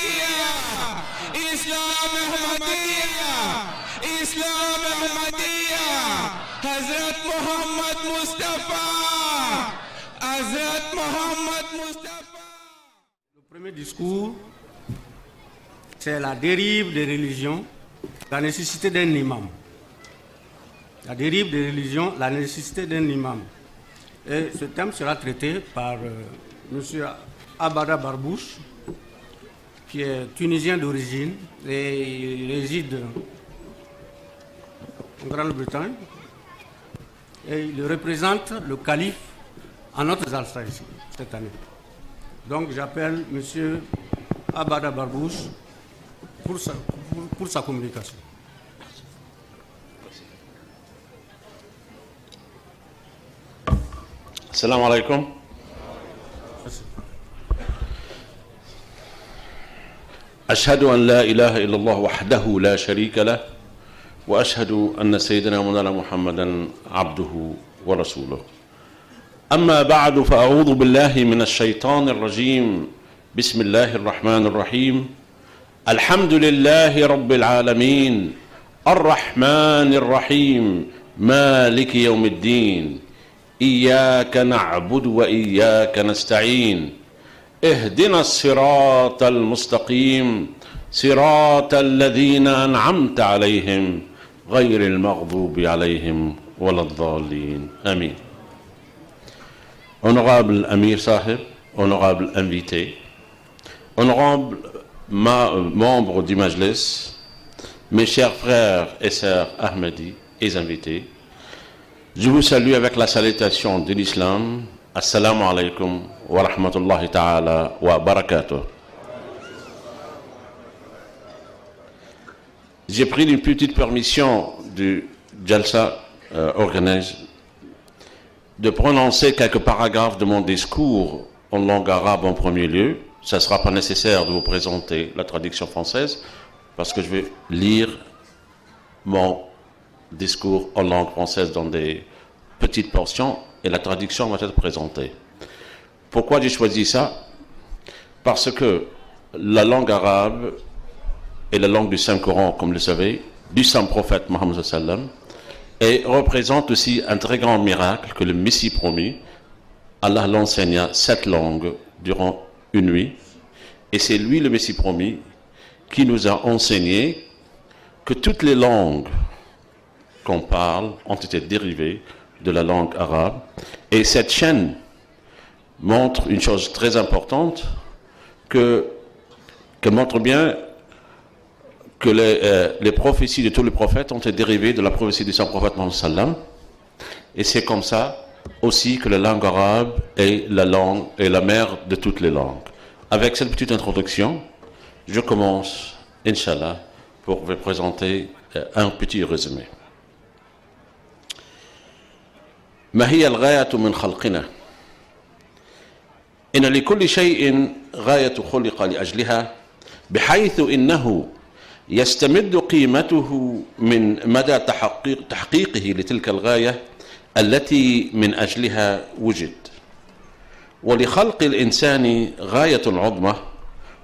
أحمدية إسلام أحمدية إسلام أحمدية حضرت محمد مصطفى حضرت محمد مصطفى. Le premier discours, c'est la dérive des religions, la nécessité d'un imam. La dérive des religions, la nécessité d'un imam. Et ce thème sera traité par M. Abada Barbouche, qui est tunisien d'origine et il réside en Grande-Bretagne. Et il représente le calife en notre Alsace ici, cette année. Donc j'appelle M. Abada Barbouche pour sa communication. السلام عليكم. أشهد أن لا إله إلا الله وحده لا شريك له وأشهد أن سيدنا مولانا محمدا عبده ورسوله. أما بعد فأعوذ بالله من الشيطان الرجيم. بسم الله الرحمن الرحيم. الحمد لله رب العالمين الرحمن الرحيم مالك يوم الدين إياك نعبد وإياك نستعين اهدنا الصراط المستقيم صراط الذين أنعمت عليهم غير المغضوب عليهم ولا الضالين آمين. Honorable Amir Sahib, honorable invité, honorable membres du Majlis, mes chers frères et sœurs Ahmadis et invités, je vous salue avec la salutation de l'islam. Assalamu alaikum wa rahmatullahi ta'ala wa barakatuh. J'ai pris une petite permission du Jalsa organisé de prononcer quelques paragraphes de mon discours en langue arabe en premier lieu. Ça ne sera pas nécessaire de vous présenter la traduction française parce que je vais lire mon discours en langue française dans des petites portions et la traduction va être présentée. Pourquoi j'ai choisi ça? Parce que la langue arabe est la langue du Saint-Coran, comme vous le savez, du Saint-Prophète Mohammed sallam, et représente aussi un très grand miracle que le Messie promis, Allah l'enseigna cette langue durant une nuit, et c'est lui le Messie promis qui nous a enseigné que toutes les langues qu'on parle ont été dérivées de la langue arabe. Et cette chaîne montre une chose très importante, que montre bien que les prophéties de tous les prophètes ont été dérivées de la prophétie du Saint-Prophète Mohammed sallam. Et c'est comme ça aussi que la langue arabe est la langue et la mère de toutes les langues. Avec cette petite introduction, je commence, Inch'Allah, pour vous présenter un petit résumé. ما هي الغاية من خلقنا؟ إن لكل شيء غاية خلق لأجلها، بحيث إنه يستمد قيمته من مدى تحقيقه لتلك الغاية التي من أجلها وجد. ولخلق الإنسان غاية عظمى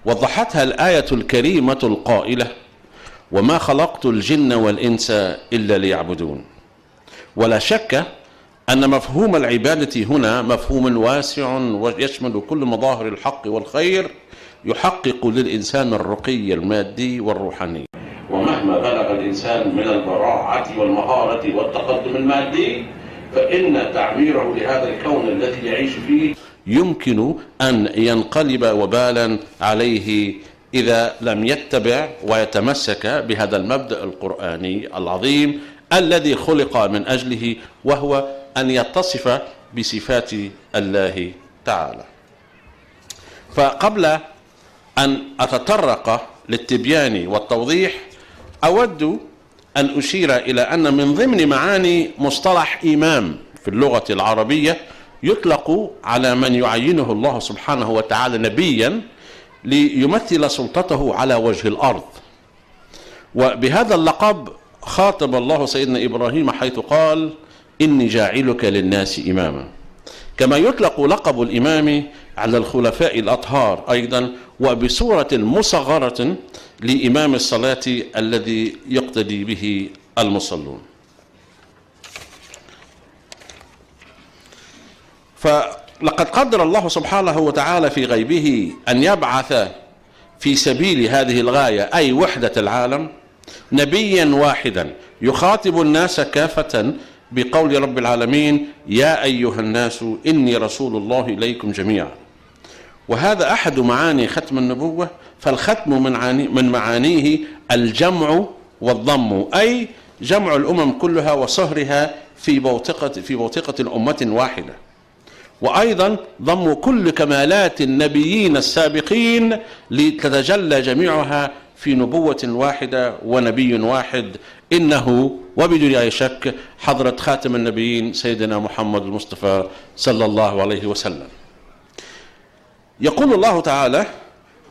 وضحتها الآية الكريمة القائلة: وما خلقت الجن والإنس إلا ليعبدون. ولا شك أن مفهوم العبادة هنا مفهوم واسع ويشمل كل مظاهر الحق والخير، يحقق للإنسان الرقي المادي والروحاني. ومهما بلغ الإنسان من البراعة والمهارة والتقدم المادي، فإن تعميره لهذا الكون الذي يعيش فيه يمكن أن ينقلب وبالا عليه إذا لم يتبع ويتمسك بهذا المبدأ القرآني العظيم الذي خلق من أجله، وهو أن يتصف بصفات الله تعالى. فقبل أن أتطرق للتبيان والتوضيح، أود أن أشير إلى أن من ضمن معاني مصطلح إمام في اللغة العربية يطلق على من يعينه الله سبحانه وتعالى نبيا ليمثل سلطته على وجه الأرض. وبهذا اللقب خاطب الله سيدنا إبراهيم حيث قال: إني جاعلك للناس إماما. كما يطلق لقب الإمام على الخلفاء الأطهار أيضا، وبصورة مصغرة لإمام الصلاة الذي يقتدي به المصلون. فلقد قدر الله سبحانه وتعالى في غيبه أن يبعث في سبيل هذه الغاية، أي وحدة العالم، نبيا واحدا يخاطب الناس كافة بقول رب العالمين: يا أيها الناس إني رسول الله إليكم جميعا. وهذا أحد معاني ختم النبوة، فالختم من معانيه الجمع والضم، أي جمع الأمم كلها وصهرها في بوتقة الأمة واحدة، وأيضا ضم كل كمالات النبيين السابقين لتتجلى جميعها في نبوة واحدة ونبي واحد، إنه وبدون أي شك حضرة خاتم النبيين سيدنا محمد المصطفى صلى الله عليه وسلم. يقول الله تعالى: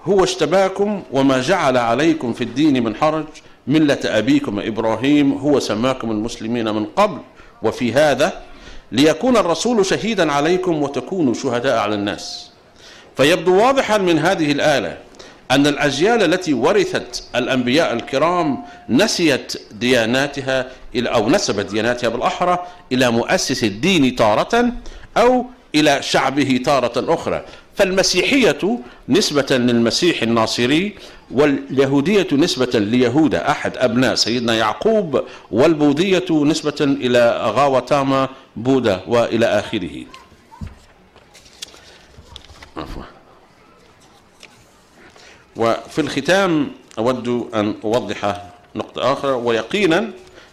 هو اجتباكم وما جعل عليكم في الدين من حرج ملة أبيكم إبراهيم هو سماكم المسلمين من قبل وفي هذا ليكون الرسول شهيدا عليكم وتكونوا شهداء على الناس. فيبدو واضحا من هذه الآية أن الأجيال التي ورثت الأنبياء الكرام نسيت دياناتها أو نسبت دياناتها بالأحرى إلى مؤسس الدين تارة أو إلى شعبه تارة أخرى. فالمسيحية نسبة للمسيح الناصري، واليهودية نسبة ليهوذا أحد أبناء سيدنا يعقوب، والبوذية نسبة إلى غاوتاما بوذا وإلى آخره. وفي الختام أود أن أوضح نقطة أخرى، ويقينا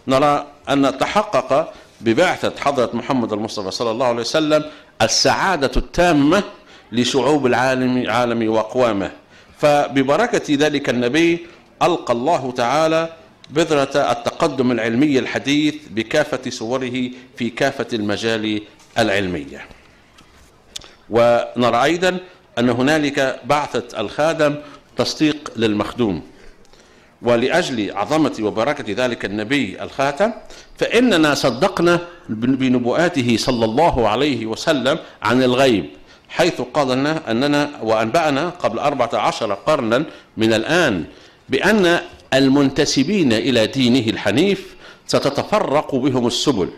نرى أن تحقق ببعثة حضرة محمد المصطفى صلى الله عليه وسلم السعادة التامة لشعوب العالم وأقوامه. فببركة ذلك النبي ألقى الله تعالى بذرة التقدم العلمي الحديث بكافة صوره في كافة المجال العلمية. ونرى أيضا أن هنالك بعثة الخادم تصديق للمخدوم، ولأجل عظمة وبركة ذلك النبي الخاتم فإننا صدقنا بنبوءاته صلى الله عليه وسلم عن الغيب، حيث قال لنا أننا وأنبأنا قبل 14 قرنا من الآن بأن المنتسبين إلى دينه الحنيف ستتفرق بهم السبل،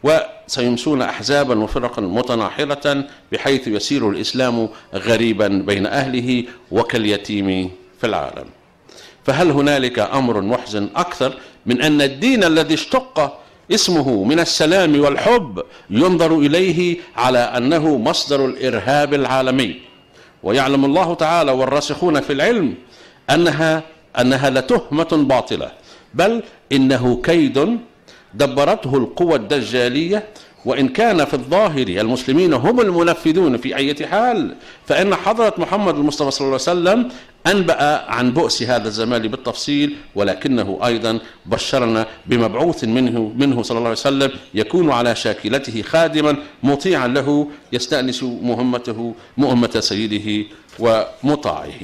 وسيمسون أحزابا وفرقا متناحرة، بحيث يسير الإسلام غريبا بين أهله وكاليتيم في العالم. فهل هنالك أمر محزن أكثر من أن الدين الذي اشتق اسمه من السلام والحب ينظر إليه على أنه مصدر الإرهاب العالمي؟ ويعلم الله تعالى والراسخون في العلم أنها لتهمة باطلة، بل إنه كيد دبرته القوى الدجالية. وإن كان في الظاهر المسلمين هم المنفذون في أي حال، فإن حضرة محمد المصطفى صلى الله عليه وسلم أنبأ عن بؤس هذا الزمان بالتفصيل، ولكنه أيضا بشرنا بمبعوث منه صلى الله عليه وسلم يكون على شاكلته خادما مطيعا له يستأنس مهمة سيده ومطاعه.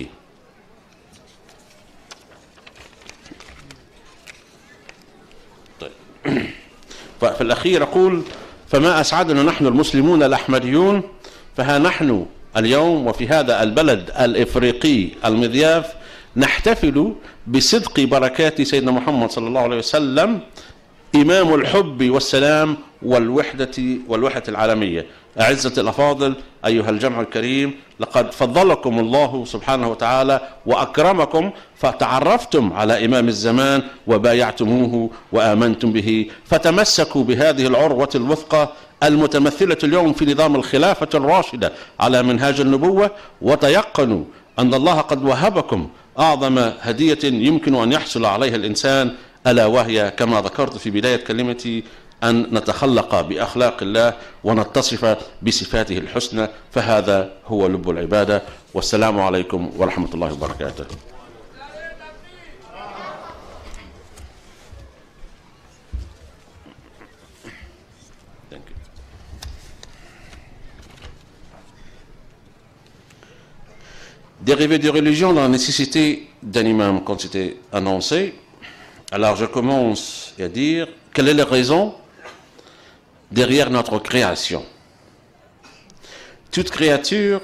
طيب. ففي الأخير أقول: فما أسعدنا نحن المسلمون الأحمديون، فها نحن اليوم وفي هذا البلد الإفريقي المضياف نحتفل بصدق بركات سيدنا محمد صلى الله عليه وسلم، إمام الحب والسلام والوحدة العالمية. أعزة الأفاضل، أيها الجمع الكريم، لقد فضلكم الله سبحانه وتعالى وأكرمكم، فتعرفتم على إمام الزمان وبايعتموه وآمنتم به، فتمسكوا بهذه العروة الوثقى المتمثلة اليوم في نظام الخلافة الراشدة على منهاج النبوة، وتيقنوا أن الله قد وهبكم أعظم هدية يمكن أن يحصل عليها الإنسان، ألا وهي كما ذكرت في بداية كلمتي أن نتخلق بأخلاق الله ونتصف بصفاته الحسنى، فهذا هو لب العبادة. والسلام عليكم ورحمة الله وبركاته. Dérivé des religions, la nécessité d'un imam quand c'était annoncé. Alors je commence à dire quelle est la raison derrière notre création. Toute créature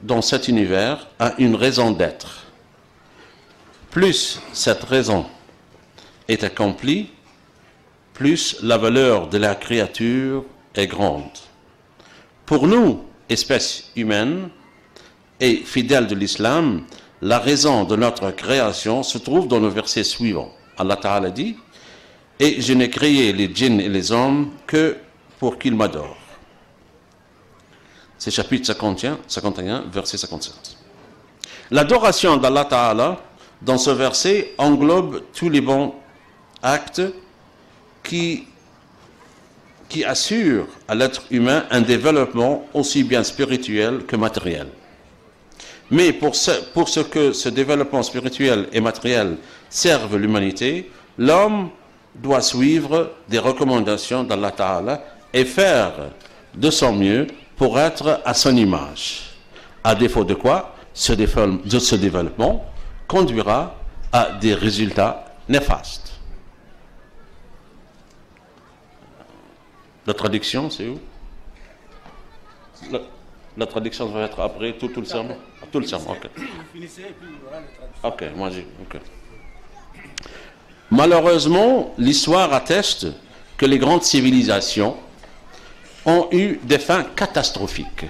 dans cet univers a une raison d'être. Plus cette raison est accomplie, plus la valeur de la créature est grande. Pour nous, espèces humaines et fidèles de l'islam, la raison de notre création se trouve dans le verset suivant. Allah Ta'ala dit « Et je n'ai créé les djinns et les hommes que pour qu'ils m'adorent. » C'est chapitre 51, verset 57. L'adoration d'Allah Ta'ala dans ce verset englobe tous les bons actes qui assurent à l'être humain un développement aussi bien spirituel que matériel. Mais pour ce que ce développement spirituel et matériel serve l'humanité, l'homme doit suivre des recommandations d'Allah Ta'ala et faire de son mieux pour être à son image. À défaut de quoi, ce développement conduira à des résultats néfastes. La traduction, c'est où? La traduction va être après tout le sermon. Tout le sermon, ok. Ok, moi j'ai. Okay. Malheureusement, l'histoire atteste que les grandes civilisations ont eu des fins catastrophiques.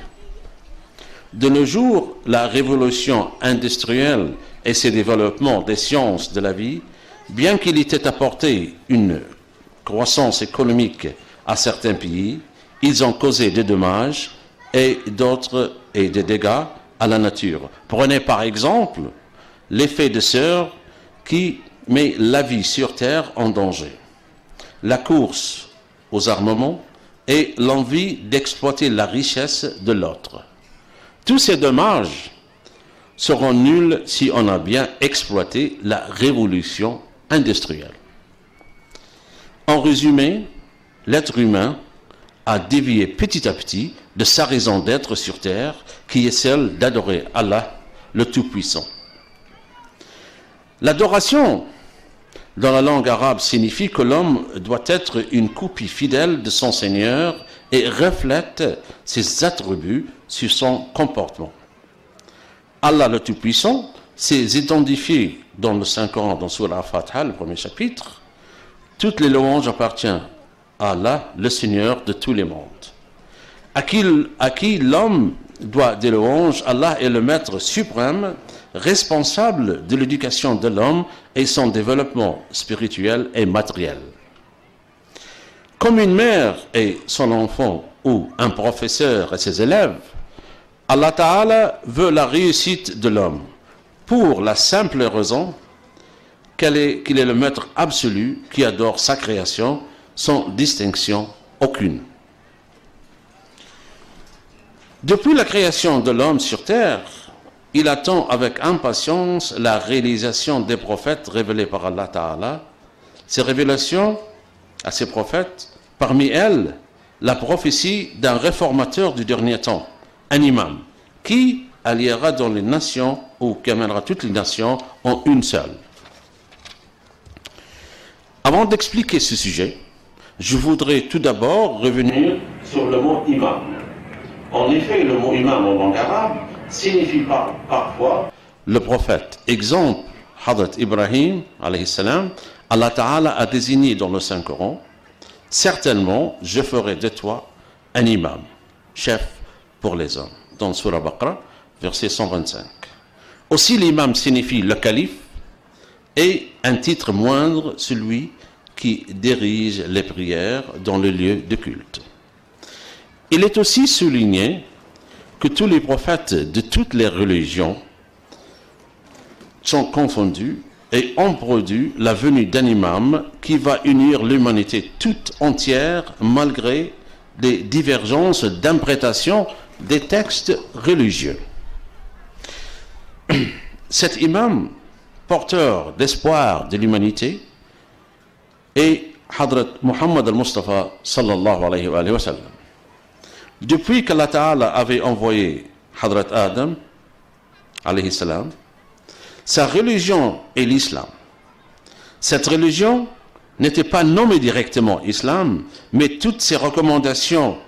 De nos jours, la révolution industrielle et ses développements des sciences de la vie, bien qu'il ait apporté une croissance économique à certains pays, ils ont causé des dommages et des dégâts à la nature. Prenez par exemple l'effet de serre qui met la vie sur Terre en danger, la course aux armements et l'envie d'exploiter la richesse de l'autre. Tous ces dommages seront nuls si on a bien exploité la révolution industrielle. En résumé, l'être humain a dévié petit à petit de sa raison d'être sur terre, qui est celle d'adorer Allah, le Tout-Puissant. L'adoration, dans la langue arabe, signifie que l'homme doit être une copie fidèle de son Seigneur et reflète ses attributs sur son comportement. Allah, le Tout-Puissant, s'est identifié dans le Saint-Coran, dans Surah Al-Fatiha, le premier chapitre. Toutes les louanges appartiennent à Allah, le Seigneur de tous les mondes. À qui l'homme doit des louanges, Allah est le maître suprême, responsable de l'éducation de l'homme et son développement spirituel et matériel. Comme une mère et son enfant ou un professeur et ses élèves, Allah Ta'ala veut la réussite de l'homme pour la simple raison qu'il est le maître absolu qui adore sa création sans distinction aucune. Depuis la création de l'homme sur terre, il attend avec impatience la réalisation des prophètes révélés par Allah Ta'ala. Ces révélations à ces prophètes, parmi elles, la prophétie d'un réformateur du dernier temps, un imam, qui alliera dans les nations ou qui amènera toutes les nations en une seule. Avant d'expliquer ce sujet, je voudrais tout d'abord revenir sur le mot imam. En effet, le mot imam en langue arabe signifie parfois le prophète. Exemple, Hadrat Ibrahim, alayhi salam, Allah Ta'ala a désigné dans le Saint-Coran, certainement je ferai de toi un imam, chef pour les hommes. Dans Surah Baqarah, verset 125. Aussi l'imam signifie le calife et un titre moindre, celui qui dirige les prières dans le lieu de culte. Il est aussi souligné que tous les prophètes de toutes les religions sont confondus et ont produit la venue d'un imam qui va unir l'humanité toute entière malgré les divergences d'interprétation des textes religieux. Cet imam, porteur d'espoir de l'humanité, est Hadrat Muhammad al-Mustafa sallallahu alayhi wa sallam. Depuis qu'Allah Ta'ala avait envoyé Hadrat Adam, alayhi salam, sa religion est l'islam. Cette religion n'était pas nommée directement islam, mais toutes ses recommandations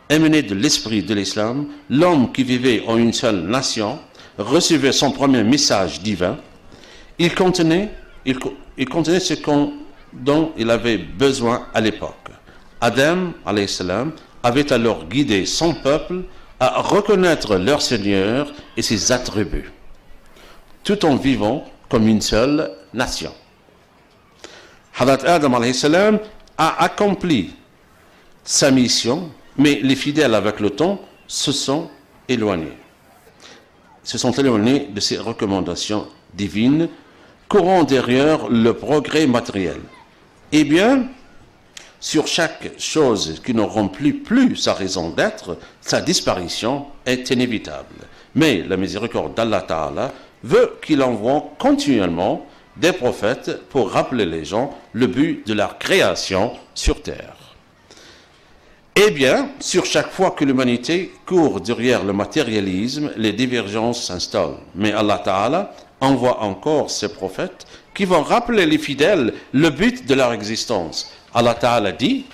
émané de l'esprit de l'islam, l'homme qui vivait en une seule nation recevait son premier message divin. Il contenait ce dont il avait besoin à l'époque. Adam, alayhi salam, avait alors guidé son peuple à reconnaître leur Seigneur et ses attributs, tout en vivant comme une seule nation. Hadrat Adam alayhi salam a accompli sa mission, mais les fidèles avec le temps se sont éloignés de ces recommandations divines, courant derrière le progrès matériel. Eh bien, sur chaque chose qui ne remplit plus sa raison d'être, sa disparition est inévitable. Mais la miséricorde d'Allah Ta'ala veut qu'il envoie continuellement des prophètes pour rappeler les gens le but de leur création sur terre. Eh bien, sur chaque fois que l'humanité court derrière le matérialisme, les divergences s'installent. Mais Allah Ta'ala envoie encore ses prophètes qui vont rappeler les fidèles le but de leur existence. Allah Ta'ala dit: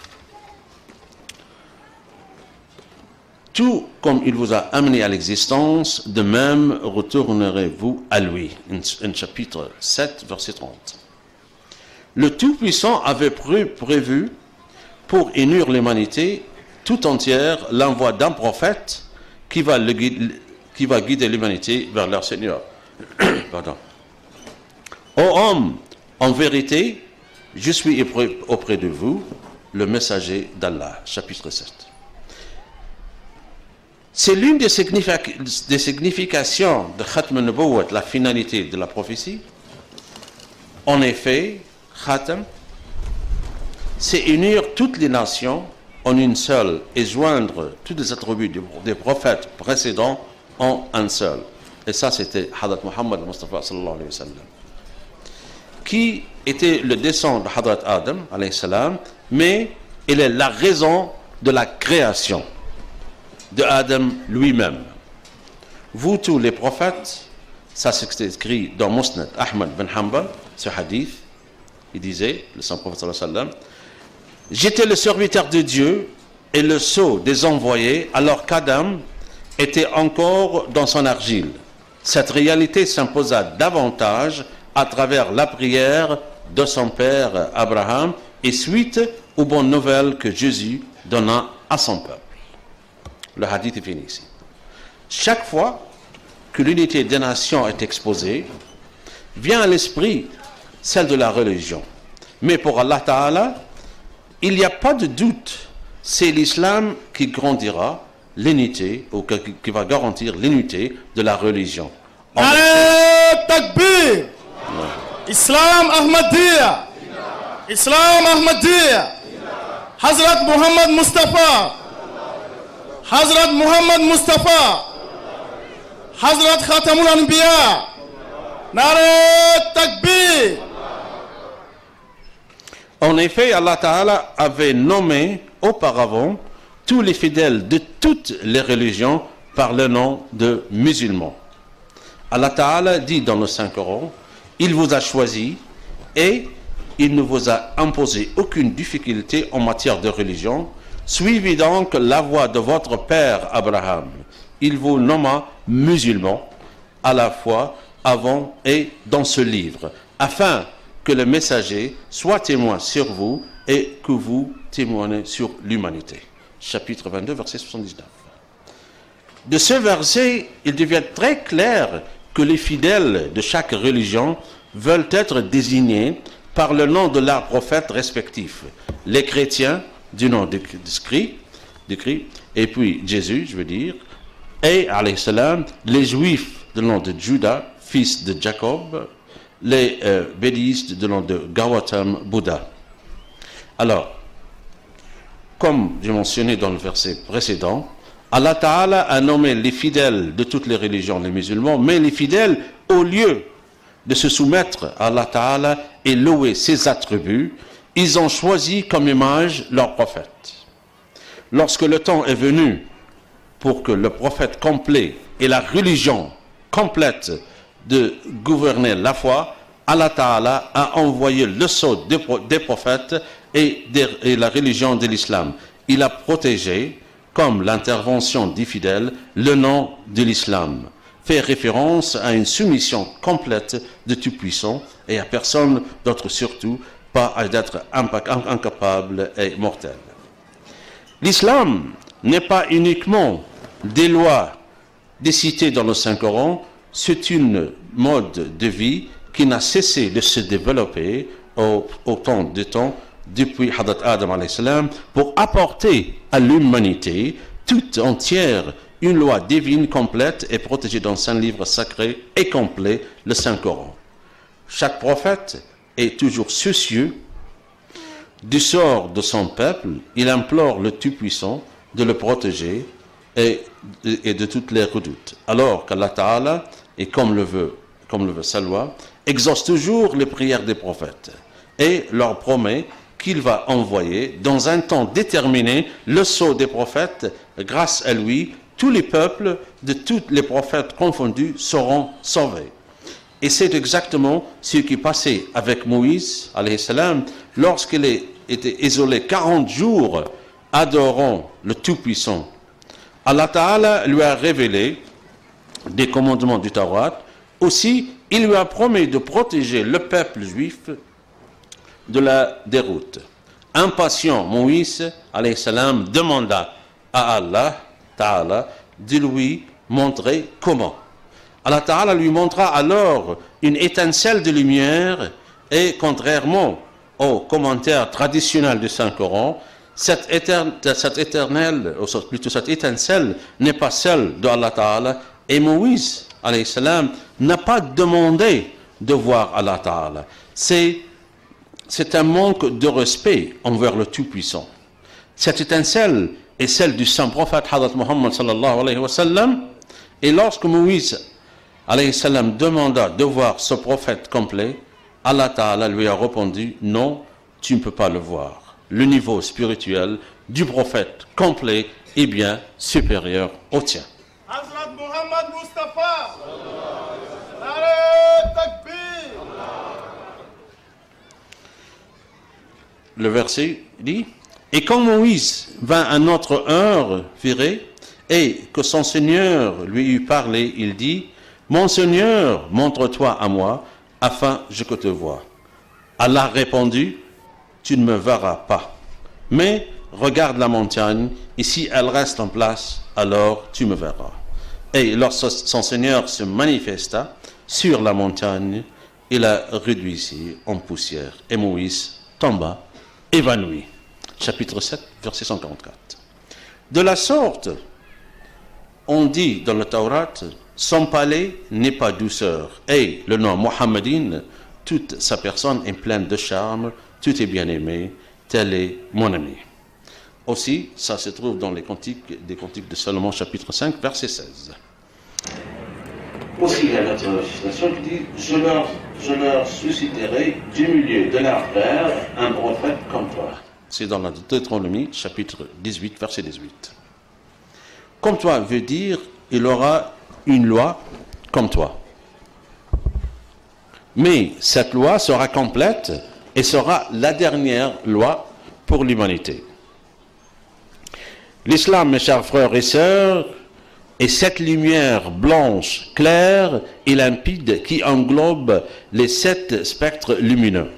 tout comme il vous a amené à l'existence, de même retournerez-vous à lui. En chapitre 7, verset 30. Le Tout-Puissant avait prévu pour unir l'humanité tout entière l'envoi d'un prophète qui va guider l'humanité vers leur Seigneur. Pardon. Ô homme, en vérité, je suis auprès de vous, le messager d'Allah. Chapitre 7. C'est l'une des significations de Khatm al-Nubuwwat, la finalité de la prophétie. En effet, Khatam, c'est unir toutes les nations en une seule et joindre tous les attributs des prophètes précédents en un seul. Et ça, c'était Hadrat Muhammad Mustafa sallallahu alayhi wa sallam, qui était le descendant de Hadrat Adam alayhi salam, mais il est la raison de la création de Adam lui-même. Vous tous les prophètes, ça c'est écrit dans Musnad Ahmad bin Hanbal, ce hadith, il disait, le saint prophète sallallahu alayhi wa sallam: j'étais le serviteur de Dieu et le sceau des envoyés alors qu'Adam était encore dans son argile. Cette réalité s'imposa davantage à travers la prière de son père Abraham et suite aux bonnes nouvelles que Jésus donna à son peuple. Le hadith est fini ici. Chaque fois que l'unité des nations est exposée, vient à l'esprit celle de la religion. Mais pour Allah Ta'ala, il n'y a pas de doute, c'est l'islam qui grandira l'unité, ou qui va garantir l'unité de la religion. Takbir! Islam Ahmadiyya! Islam Ahmadiyya! Hazrat Muhammad Mustafa! Hazrat Muhammad Mustafa! Hazrat Khatamul Anbiya! Nare Takbir! En effet, Allah Ta'ala avait nommé auparavant tous les fidèles de toutes les religions par le nom de musulmans. Allah Ta'ala dit dans le Saint-Coran: il vous a choisi et il ne vous a imposé aucune difficulté en matière de religion. Suivez donc la voie de votre père Abraham. Il vous nomma musulmans à la fois avant et dans ce livre, afin que le messager soit témoin sur vous et que vous témoignez sur l'humanité. Chapitre 22, verset 79. De ce verset, il devient très clair que les fidèles de chaque religion veulent être désignés par le nom de leurs prophètes respectifs. Les chrétiens, du nom de Christ, et puis Jésus, je veux dire, et alayhi salam, les juifs du nom de Judas, fils de Jacob, les bouddhistes du nom de Gautama Bouddha. Alors, comme j'ai mentionné dans le verset précédent, Allah Ta'ala a nommé les fidèles de toutes les religions, les musulmans, mais les fidèles, au lieu de se soumettre à Allah Ta'ala et louer ses attributs, ils ont choisi comme image leur prophète. Lorsque le temps est venu pour que le prophète complet et la religion complète de gouverner la foi, Allah Ta'ala a envoyé le sceau des prophètes et la religion de l'islam. Il a protégé comme l'intervention des fidèles, le nom de l'islam fait référence à une soumission complète de Tout-Puissant et à personne d'autre surtout, pas à d'être incapable et mortel. L'islam n'est pas uniquement des lois citées dans le Saint-Coran, c'est une mode de vie qui n'a cessé de se développer au temps de temps depuis Hadrat Adam alayhi salam pour apporter à l'humanité toute entière une loi divine complète et protégée dans un livre sacré et complet, le Saint-Coran. Chaque prophète est toujours soucieux du sort de son peuple. Il implore le Tout-Puissant de le protéger et de toutes les redoutes. Alors qu'Allah Ta'ala, et comme le veut sa loi, exauce toujours les prières des prophètes et leur promet qu'il va envoyer dans un temps déterminé le sceau des prophètes. Grâce à lui, tous les peuples de tous les prophètes confondus seront sauvés. Et c'est exactement ce qui passait avec Moïse, alayhi salam, lorsqu'il était isolé 40 jours adorant le Tout-Puissant. Allah Ta'ala lui a révélé des commandements du Taurat. Aussi, il lui a promis de protéger le peuple juif de la déroute. Impatient, Moïse, alayhi salam, demanda à Allah Ta'ala de lui montrer comment. Allah Ta'ala lui montra alors une étincelle de lumière et contrairement aux commentaires traditionnels du Saint-Coran, cette étincelle n'est pas celle de Allah Ta'ala et Moïse alayhi salam n'a pas demandé de voir Allah Ta'ala. C'est un manque de respect envers le Tout-Puissant. Cette étincelle est celle du saint prophète Hadrat Muhammad sallallahu alayhi wa sallam, et lorsque Moïse alayhi salam demanda de voir ce prophète complet, Allah Ta'ala lui a répondu: non, tu ne peux pas le voir. Le niveau spirituel du prophète complet est bien supérieur au tien. Hazrat Muhammad Mustafa. Nare Takbir. Le verset dit: et quand Moïse vint à notre heure virée, et que son Seigneur lui eut parlé, il dit: mon Seigneur, montre-toi à moi, afin que je te voie. Allah répondit: tu ne me verras pas, mais regarde la montagne, et si elle reste en place, alors tu me verras. Et lorsque son Seigneur se manifesta sur la montagne, il la réduisit en poussière, et Moïse tomba évanoui. Chapitre 7, verset 144. De la sorte, on dit dans le Taurat: son palais n'est pas douceur, et le nom Mohammedan, toute sa personne est pleine de charme, tout est bien aimé, tel est mon ami. Aussi, ça se trouve dans les cantiques de Salomon, chapitre 5, verset 16. Aussi, il y a notre législation qui dit: je leur susciterai du milieu de leur père un prophète comme toi. C'est dans la Deutéronomie, chapitre 18, verset 18. Comme toi veut dire: il aura une loi comme toi. Mais cette loi sera complète et sera la dernière loi pour l'humanité. L'islam, mes chers frères et sœurs, est cette lumière blanche, claire et limpide qui englobe les 7 spectres lumineux.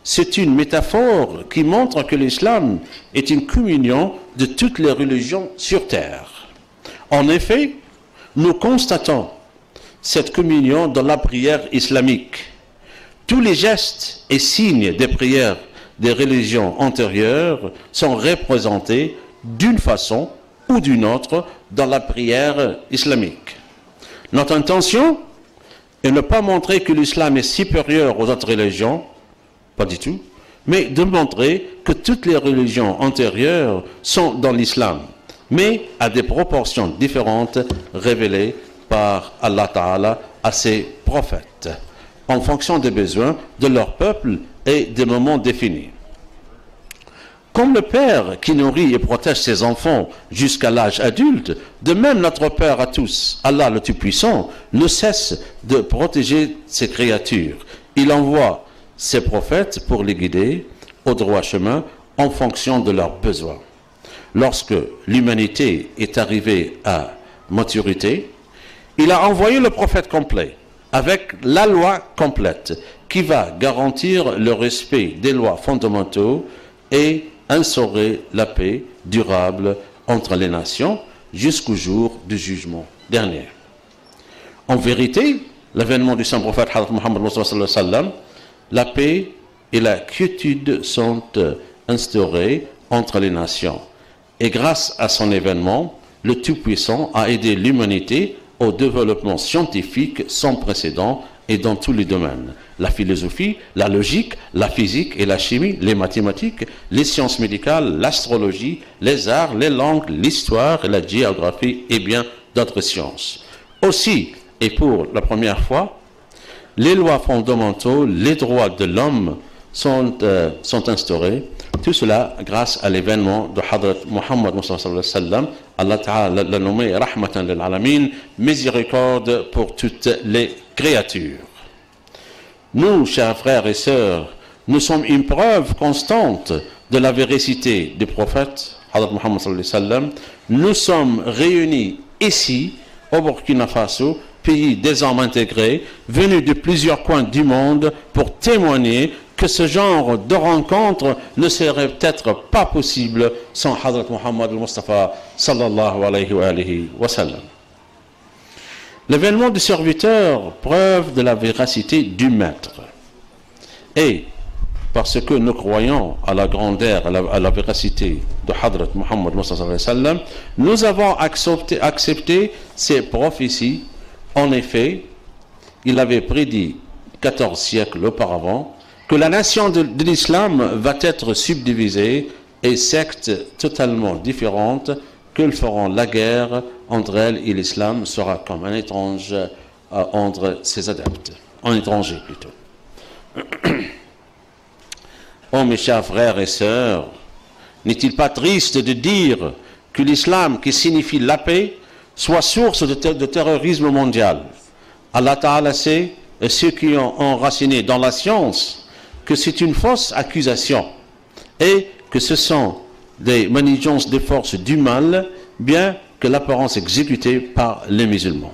C'est une métaphore qui montre que l'islam est une communion de toutes les religions sur terre. En effet, nous constatons cette communion dans la prière islamique. Tous les gestes et signes des prières des religions antérieures sont représentés d'une façon ou d'une autre dans la prière islamique. Notre intention est de ne pas montrer que l'islam est supérieur aux autres religions, pas du tout, mais de montrer que toutes les religions antérieures sont dans l'islam, mais à des proportions différentes révélées par Allah Ta'ala à ses prophètes, en fonction des besoins de leur peuple et des moments définis. Comme le Père qui nourrit et protège ses enfants jusqu'à l'âge adulte, de même notre Père à tous, Allah le Tout-Puissant, ne cesse de protéger ses créatures. Il envoie ses prophètes pour les guider au droit chemin en fonction de leurs besoins. lorsque l'humanité est arrivée à maturité, il a envoyé le prophète complet avec la loi complète qui va garantir le respect des lois fondamentaux et instaurer la paix durable entre les nations jusqu'au jour du jugement dernier. En vérité, l'avènement du saint prophète Hazrat Muhammad Mustafa sallallahu alayhi wa sallam, la paix et la quiétude sont instaurées entre les nations. Et grâce à son événement, le Tout-Puissant a aidé l'humanité au développement scientifique sans précédent et dans tous les domaines. La philosophie, la logique, la physique et la chimie, les mathématiques, les sciences médicales, l'astrologie, les arts, les langues, l'histoire et la géographie et bien d'autres sciences. Aussi, et pour la première fois, les lois fondamentaux, les droits de l'homme sont instaurés. Tout cela grâce à l'événement de Hadrat Muhammad Mustafa sallallahu alayhi wa sallam. Allah Ta'ala l'a nommé Rahmatan lil Alamin, miséricorde pour toutes les créatures. Nous, chers frères et sœurs, nous sommes une preuve constante de la véracité du prophète Hadrat Muhammad sallallahu alayhi wa sallam. Nous sommes réunis ici au Burkina Faso, pays des hommes intégrés, venus de plusieurs coins du monde pour témoigner que ce genre de rencontre ne serait peut-être pas possible sans Hazrat Muhammad al-Mustafa sallallahu alayhi wa sallam. L'événement du serviteur, preuve de la véracité du maître. Et parce que nous croyons à la grandeur, à la véracité de Hazrat Muhammad Mustafa sallallahu alayhi wa sallam, nous avons accepté ces prophéties. En effet, il avait prédit 14 siècles auparavant que la nation de l'islam va être subdivisée et sectes totalement différentes, qu'ils feront la guerre entre elles et l'islam sera comme un étrange entre ses adeptes. Un étranger plutôt. Oh mes chers frères et sœurs, n'est-il pas triste de dire que l'islam qui signifie la paix soit source de terrorisme mondial? Allah Ta'ala sait, et ceux qui ont enraciné dans la science, que c'est une fausse accusation et que ce sont des manigances des forces du mal, bien que l'apparence exécutée par les musulmans.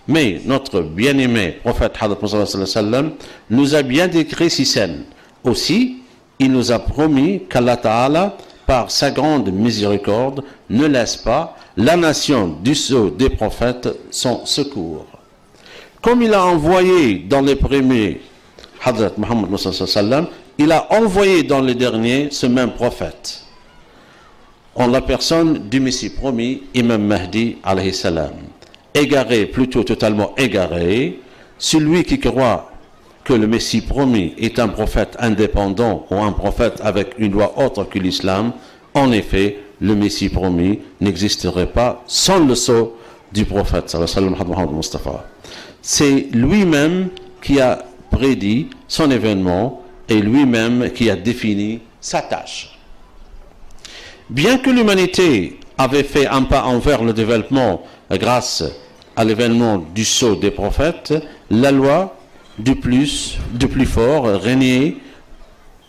Mais notre bien-aimé prophète Hazrat Muhammad sallallahu alayhi wa sallam nous a bien décrit ces scènes. Aussi, il nous a promis qu'Allah Ta'ala, par sa grande miséricorde, ne laisse pas la nation du sceau des prophètes sans secours. Comme il a envoyé dans les premiers Hazrat Muhammad sallallahu alayhi wa sallam, il a envoyé dans les derniers ce même prophète, en la personne du Messie promis, Imam Mahdi alayhi salam. Égaré, plutôt totalement égaré, celui qui croit que le Messie promis est un prophète indépendant ou un prophète avec une loi autre que l'islam, en effet, le Messie promis n'existerait pas sans le sceau du prophète sallallahu alayhi wa sallam, Muhammad Mustafa. C'est lui-même qui a prédit son événement et lui-même qui a défini sa tâche. Bien que l'humanité avait fait un pas envers le développement grâce à l'événement du sceau des prophètes, la loi du plus fort régnait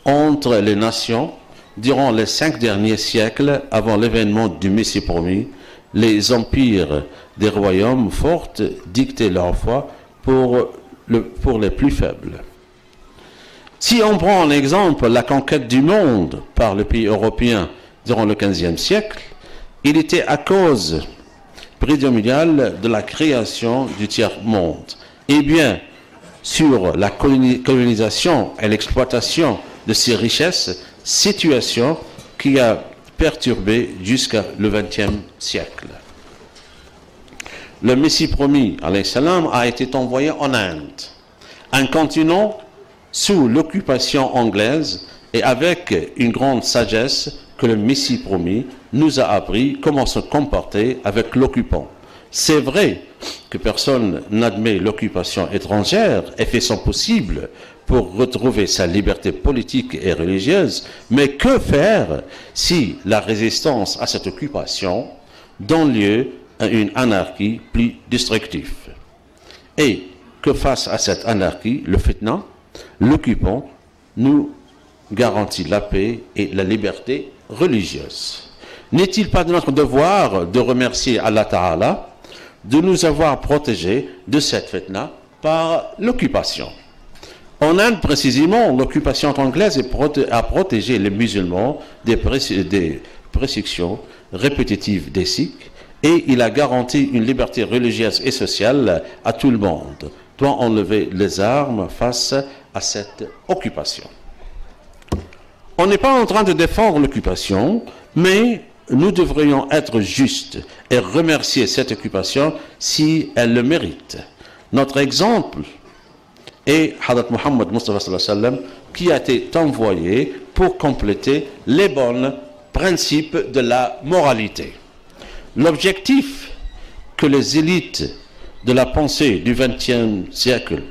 entre les nations durant les 5 derniers siècles avant l'événement du Messie promis. Les empires des royaumes forts dictaient leur foi pour les plus faibles. Si on prend en exemple la conquête du monde par les pays européens durant le XVe siècle, il était à cause prédominante de la création du tiers-monde. Et bien, sur la colonisation et l'exploitation de ces richesses, situation qui a perturbé jusqu'à le XXe siècle. Le Messie promis, alayhi salam, a été envoyé en Inde, un continent sous l'occupation anglaise, et avec une grande sagesse que le Messie promis nous a appris comment se comporter avec l'occupant. C'est vrai que personne n'admet l'occupation étrangère et fait son possible pour retrouver sa liberté politique et religieuse, mais que faire si la résistance à cette occupation donne lieu à une anarchie plus destructive? Et que face à cette anarchie, le fitna, l'occupant nous garantit la paix et la liberté religieuse. N'est-il pas de notre devoir de remercier Allah Ta'ala de nous avoir protégés de cette fitna par l'occupation? En Inde, précisément, l'occupation anglaise a protégé les musulmans des persécutions répétitives des Sikhs, et il a garanti une liberté religieuse et sociale à tout le monde. Doit enlever les armes face à cette occupation. On n'est pas en train de défendre l'occupation, mais nous devrions être justes et remercier cette occupation si elle le mérite. Notre exemple est Hadrat Muhammad Mustafa sallallahu alayhi wa sallam, qui a été envoyé pour compléter les bons principes de la moralité. L'objectif que les élites de la pensée du XXe siècle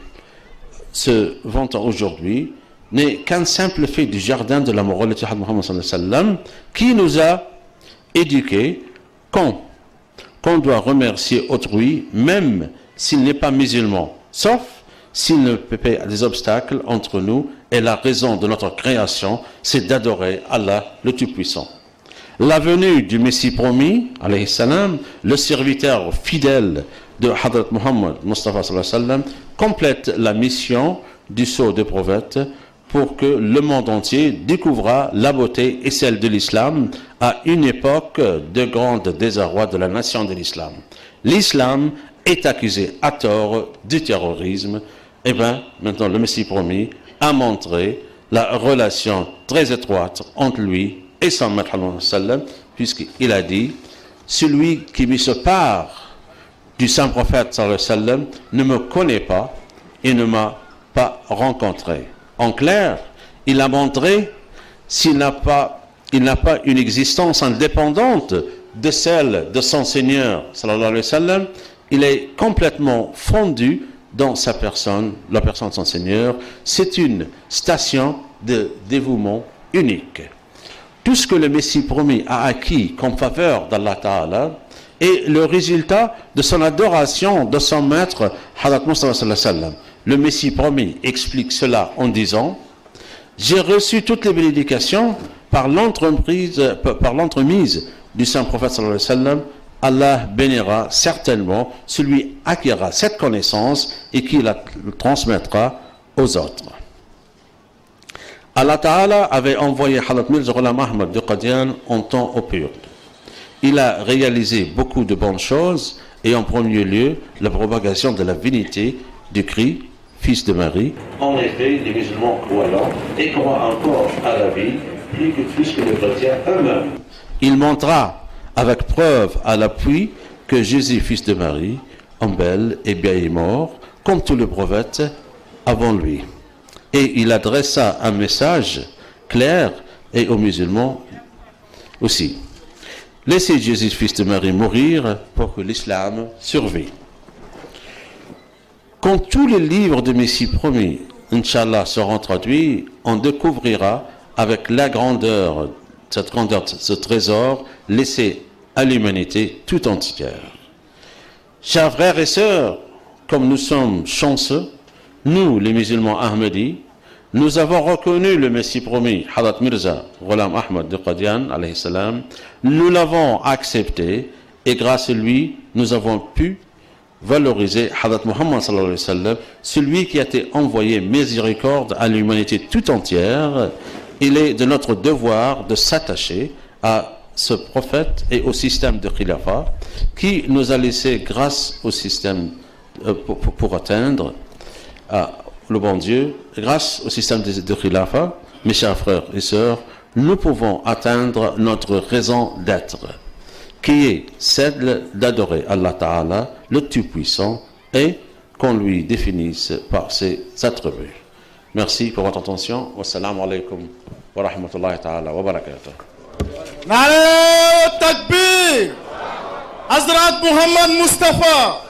se vantent aujourd'hui n'est qu'un simple fait du jardin de la moralité de Muhammad sallallahu alayhi wa sallam, qui nous a éduqués qu'on doit remercier autrui même s'il n'est pas musulman, sauf s'il ne peut pas des obstacles entre nous, et la raison de notre création, c'est d'adorer Allah le Tout-Puissant. La venue du Messie promis, alayhi salam, le serviteur fidèle de Hadrat Muhammad Mustafa sallallahu alayhi wa sallam, complète la mission du sceau des prophètes pour que le monde entier découvra la beauté et celle de l'islam à une époque de grand désarroi de la nation de l'islam. L'islam est accusé à tort du terrorisme. Et bien, maintenant, le Messie promis a montré la relation très étroite entre lui et son maître, puisqu'il a dit: celui qui me sépare du saint prophète sallallahu alayhi wa sallam ne me connaît pas et ne m'a pas rencontré. En clair, il a montré qu'il n'a pas une existence indépendante de celle de son Seigneur sallallahu alayhi wa sallam. Il est complètement fondu dans sa personne, la personne de son Seigneur. C'est une station de dévouement unique. Tout ce que le Messie promis a acquis comme faveur d'Allah Ta'ala est le résultat de son adoration de son maître Hadrat Mustafa sallallahu alayhi wa sallam. Le Messie promis explique cela en disant: j'ai reçu toutes les bénédictions par l'entremise du saint prophète sallallahu alayhi wa sallam. Allah bénira certainement celui qui acquérera cette connaissance et qui la transmettra aux autres. Allah Ta'ala avait envoyé Hadrat Mirza Ghulam Ahmad de Qadian en temps pur. Il a réalisé beaucoup de bonnes choses, et en premier lieu la propagation de la divinité du Christ, fils de Marie. En effet, les musulmans croyants et croient encore à la vie plus que les chrétiens eux-mêmes. Il montra avec preuve à l'appui que Jésus, fils de Marie, en belle et bien est mort, comme tous les prophètes avant lui. Et il adressa un message clair et aux musulmans aussi. Laissez Jésus, fils de Marie, mourir pour que l'islam survive. Quand tous les livres de Messie promis, Inch'Allah, seront traduits, on découvrira avec la grandeur, ce trésor laissé à l'humanité tout entière. Chers frères et sœurs, comme nous sommes chanceux, nous, les musulmans ahmadis, nous avons reconnu le Messie promis, Hadrat Mirza Ghulam Ahmad de Qadian, alayhi salam. Nous l'avons accepté, et grâce à lui, nous avons pu valoriser Hadrat Muhammad sallallahu alayhi wa sallam, celui qui a été envoyé miséricorde à l'humanité tout entière. Il est de notre devoir de s'attacher à ce prophète et au système de Khilafah qui nous a laissé grâce au système pour atteindre le bon Dieu. Grâce au système de Khilafah, mes chers frères et sœurs, nous pouvons atteindre notre raison d'être, qui est celle d'adorer Allah Ta'ala, le Tout-Puissant, et qu'on lui définisse par ses attributs. Merci pour votre attention. Wassalamu alaikum wa rahmatullahi ta'ala wa barakatuh. Nare Takbir! Hazrat Muhammad Mustafa!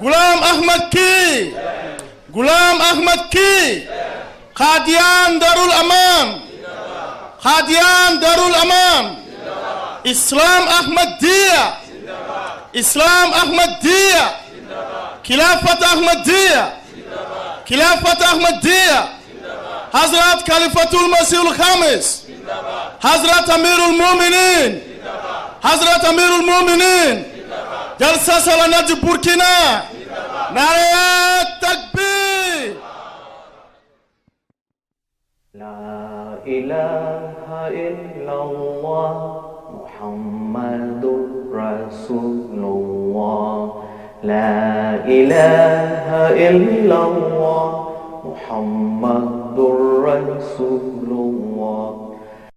Ghulam Ahmad ki! Ghulam Ahmad ki! Qadian Darul Aman! Qadian Darul Aman! Islam Ahmadiyya! Islam Ahmadiyya! Khilafat Ahmadiyya! Khilafat Ahmadiyya! Hazrat Khalifatul Masih al-Khamis! Hazrat Amirul Mu'minin! Hazrat Amirul Mu'minin, Jalsa Salana du Burkina, Nare Takbir. La ilaha illallah Muhammadur Rasulullah. La ilaha illallah Muhammadur Rasulullah.